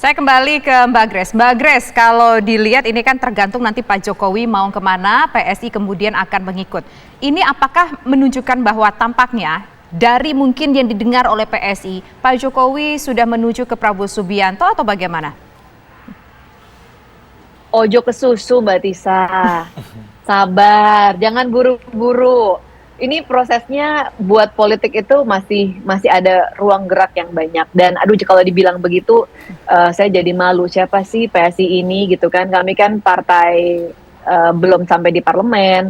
Saya kembali ke Mbak Grace. Mbak Grace, kalau dilihat ini kan tergantung nanti Pak Jokowi mau kemana, PSI kemudian akan mengikut. Ini apakah menunjukkan bahwa tampaknya dari mungkin yang didengar oleh PSI, Pak Jokowi sudah menuju ke Prabowo Subianto atau bagaimana? Ojo ke susu, Mbak Tisa. Sabar, jangan buru-buru. Ini prosesnya buat politik itu masih ada ruang gerak yang banyak. Dan aduh, kalau dibilang begitu, saya jadi malu. Siapa sih PSI ini gitu kan? Kami kan partai belum sampai di parlemen.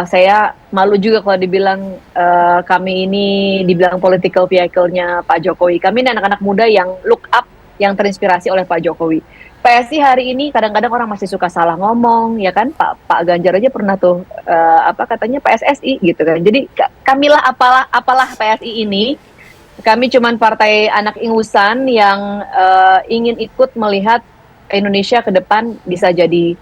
Saya malu juga kalau dibilang kami ini dibilang political vehicle-nya Pak Jokowi. Kami ini anak-anak muda yang look up, yang terinspirasi oleh Pak Jokowi. PSI hari ini kadang-kadang orang masih suka salah ngomong, ya kan? Pak Ganjar aja pernah tuh katanya PSSI gitu kan. Jadi kamilah apalah PSI ini. Kami cuman partai anak ingusan yang ingin ikut melihat Indonesia ke depan bisa jadi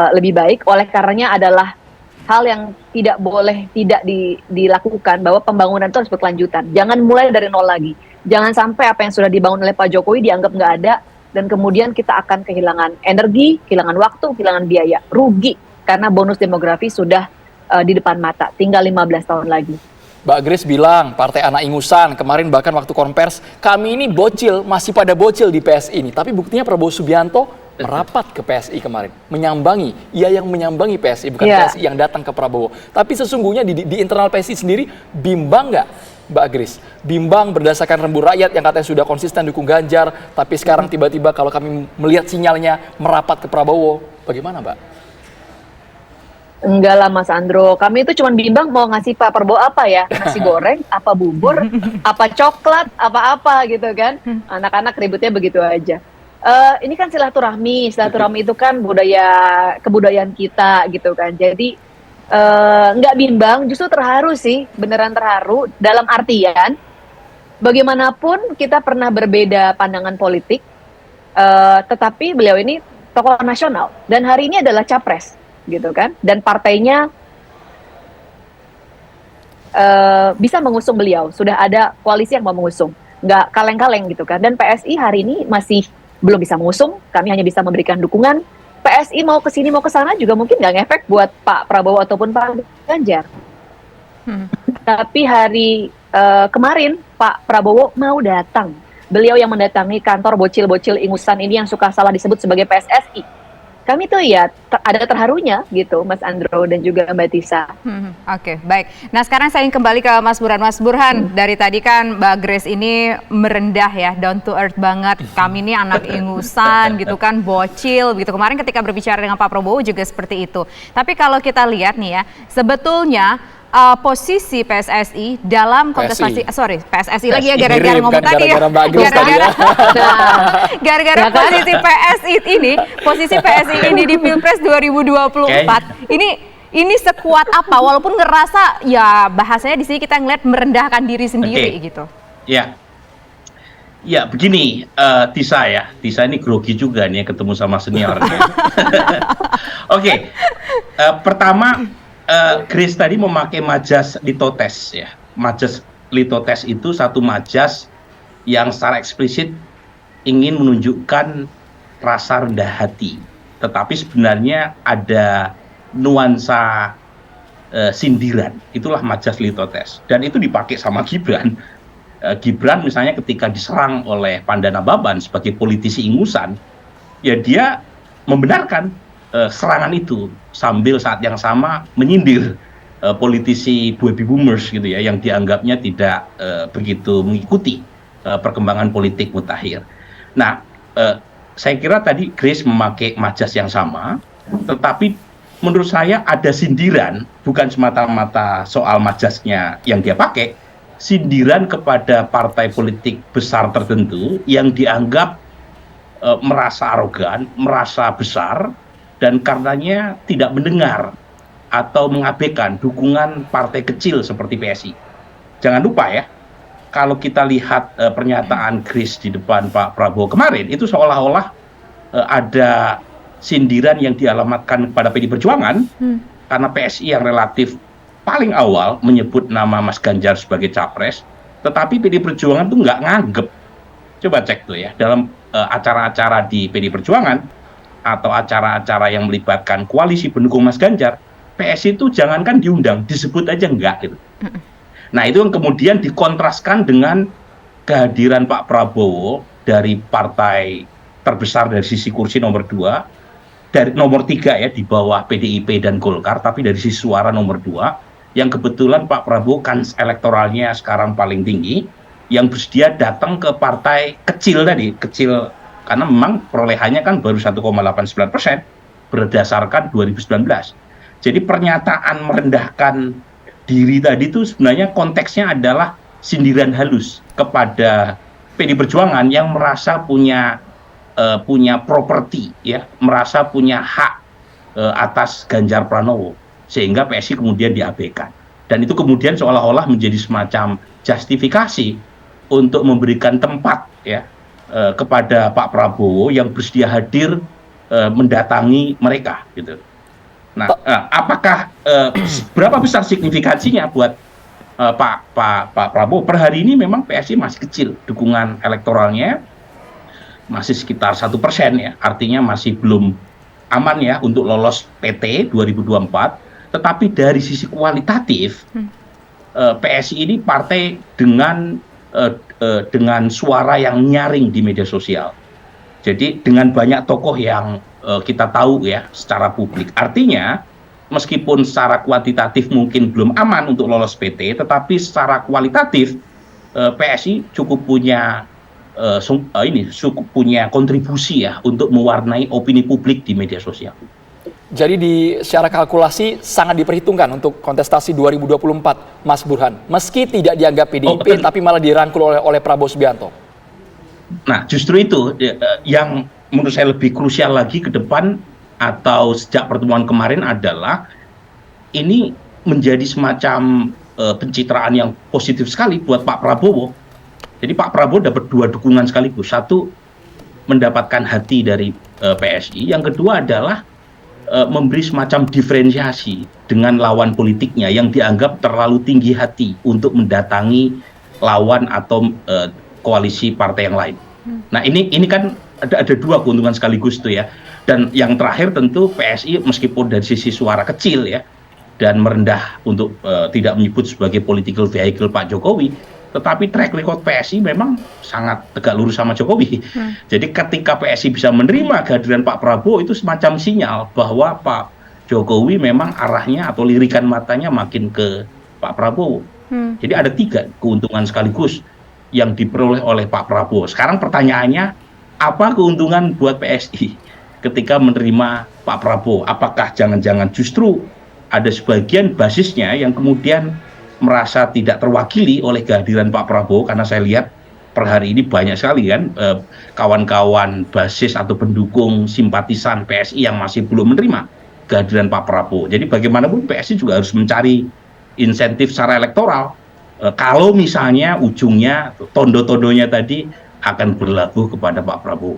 lebih baik. Oleh karenanya adalah hal yang tidak boleh tidak dilakukan, bahwa pembangunan itu harus berkelanjutan. Jangan mulai dari nol lagi. Jangan sampai apa yang sudah dibangun oleh Pak Jokowi dianggap nggak ada, dan kemudian kita akan kehilangan energi, kehilangan waktu, kehilangan biaya, rugi karena bonus demografi sudah di depan mata, tinggal 15 tahun lagi. Mbak Grace bilang, partai anak ingusan, kemarin bahkan waktu konvers, kami ini bocil, masih pada bocil di PSI ini. Tapi buktinya Prabowo Subianto merapat ke PSI kemarin, menyambangi, ia yang menyambangi PSI, bukan PSI yang datang ke Prabowo. Tapi sesungguhnya di internal PSI sendiri, bimbang nggak Mbak Grace? Bimbang berdasarkan rembu rakyat yang katanya sudah konsisten dukung Ganjar, tapi sekarang tiba-tiba kalau kami melihat sinyalnya merapat ke Prabowo, bagaimana Mbak? Enggak lah Mas Andro, kami itu cuma bimbang mau ngasih Pak Prabowo apa ya, nasi goreng, apa bubur, apa coklat, apa-apa gitu kan. Anak-anak ributnya begitu aja. Ini kan silaturahmi itu kan kebudayaan kita gitu kan. Jadi nggak bimbang, justru terharu sih, beneran terharu dalam artian bagaimanapun kita pernah berbeda pandangan politik, tetapi beliau ini tokoh nasional dan hari ini adalah capres gitu kan, dan partainya bisa mengusung beliau, sudah ada koalisi yang mau mengusung, nggak kaleng-kaleng gitu kan. Dan PSI hari ini masih belum bisa mengusung, kami hanya bisa memberikan dukungan. PSI mau ke sini mau ke sana juga mungkin nggak ngefek buat Pak Prabowo ataupun Pak Ganjar. Tapi hari kemarin Pak Prabowo mau datang. Beliau yang mendatangi kantor bocil-bocil ingusan ini yang suka salah disebut sebagai PSSI. Kami tuh ya ada terharunya gitu, Mas Andro dan juga Mbak Tisa. Oke, baik. Nah sekarang saya ingin kembali ke Mas Burhan. Mas Burhan, dari tadi kan Mbak Grace ini merendah ya, down to earth banget. Kami ini anak ingusan gitu kan, bocil gitu. Kemarin ketika berbicara dengan Pak Prabowo juga seperti itu. Tapi kalau kita lihat nih ya, sebetulnya posisi PSSI dalam kontestasi, PSSI lagi ya, gara-gara ngomong tadi ya, gara-gara posisi PSI ini di Pilpres 2024 ini sekuat apa, walaupun ngerasa ya bahasanya di sini kita ngeliat merendahkan diri sendiri gitu. Ya begini, Tisa ini grogi juga nih ketemu sama seniornya. Pertama, Grace tadi memakai majas litotes ya. Majas litotes itu satu majas yang secara eksplisit ingin menunjukkan rasa rendah hati. Tetapi sebenarnya ada nuansa sindiran. Itulah majas litotes. Dan itu dipakai sama Gibran. Gibran misalnya ketika diserang oleh Pandana Baban sebagai politisi ingusan, ya dia membenarkan serangan itu sambil saat yang sama menyindir politisi baby boomers gitu ya, yang dianggapnya tidak begitu mengikuti perkembangan politik mutakhir. Nah, saya kira tadi Grace memakai majas yang sama, tetapi menurut saya ada sindiran, bukan semata-mata soal majasnya yang dia pakai, sindiran kepada partai politik besar tertentu yang dianggap merasa arogan, merasa besar, dan karenanya tidak mendengar atau mengabaikan dukungan partai kecil seperti PSI. Jangan lupa ya, kalau kita lihat pernyataan Grace di depan Pak Prabowo kemarin, itu seolah-olah ada sindiran yang dialamatkan kepada PD Perjuangan, karena PSI yang relatif paling awal menyebut nama Mas Ganjar sebagai capres, tetapi PD Perjuangan itu nggak nganggep Coba cek tuh ya, dalam acara-acara di PD Perjuangan atau acara-acara yang melibatkan koalisi pendukung Mas Ganjar, PSI itu jangankan diundang, disebut aja enggak gitu. Nah itu yang kemudian dikontraskan dengan kehadiran Pak Prabowo dari partai terbesar dari sisi kursi nomor 2, dari nomor 3 ya di bawah PDIP dan Golkar, tapi dari sisi suara nomor 2, yang kebetulan Pak Prabowo kans elektoralnya sekarang paling tinggi, yang bersedia datang ke partai kecil tadi, kecil karena memang perolehannya kan baru 1,89% berdasarkan 2019. Jadi pernyataan merendahkan diri tadi itu sebenarnya konteksnya adalah sindiran halus kepada PD Perjuangan yang merasa punya properti ya, merasa punya hak atas Ganjar Pranowo, sehingga PSI kemudian diabaikan. Dan itu kemudian seolah-olah menjadi semacam justifikasi untuk memberikan tempat ya kepada Pak Prabowo yang bersedia hadir mendatangi mereka gitu. Nah, apakah berapa besar signifikansinya buat Pak Prabowo? Per hari ini memang PSI masih kecil, dukungan elektoralnya masih sekitar 1% ya, artinya masih belum aman ya untuk lolos PT 2024. Tetapi dari sisi kualitatif, PSI ini partai dengan suara yang nyaring di media sosial. Jadi dengan banyak tokoh yang kita tahu ya secara publik. Artinya meskipun secara kuantitatif mungkin belum aman untuk lolos PT, tetapi secara kualitatif PSI cukup punya kontribusi ya untuk mewarnai opini publik di media sosial. Jadi secara kalkulasi sangat diperhitungkan untuk kontestasi 2024, Mas Burhan. Meski tidak dianggap PDIP, tapi malah dirangkul oleh Prabowo Subianto. Nah, justru itu yang menurut saya lebih krusial lagi ke depan atau sejak pertemuan kemarin adalah ini menjadi semacam pencitraan yang positif sekali buat Pak Prabowo. Jadi Pak Prabowo dapat 2 dukungan sekaligus. Satu, mendapatkan hati dari PSI. Yang kedua adalah memberi semacam diferensiasi dengan lawan politiknya yang dianggap terlalu tinggi hati untuk mendatangi lawan atau koalisi partai yang lain. Nah ini kan ada 2 keuntungan sekaligus tuh ya. Dan yang terakhir tentu PSI meskipun dari sisi suara kecil ya dan merendah untuk tidak menyebut sebagai political vehicle Pak Jokowi, tetapi track record PSI memang sangat tegak lurus sama Jokowi. Jadi ketika PSI bisa menerima kehadiran Pak Prabowo itu semacam sinyal bahwa Pak Jokowi memang arahnya atau lirikan matanya makin ke Pak Prabowo. Jadi ada 3 keuntungan sekaligus yang diperoleh oleh Pak Prabowo. Sekarang pertanyaannya, apa keuntungan buat PSI ketika menerima Pak Prabowo? Apakah jangan-jangan justru ada sebagian basisnya yang kemudian merasa tidak terwakili oleh kehadiran Pak Prabowo, karena saya lihat per hari ini banyak sekali kan kawan-kawan basis atau pendukung simpatisan PSI yang masih belum menerima kehadiran Pak Prabowo. Jadi bagaimanapun PSI juga harus mencari insentif secara elektoral kalau misalnya ujungnya tondo-tondonya tadi akan berlabuh kepada Pak Prabowo.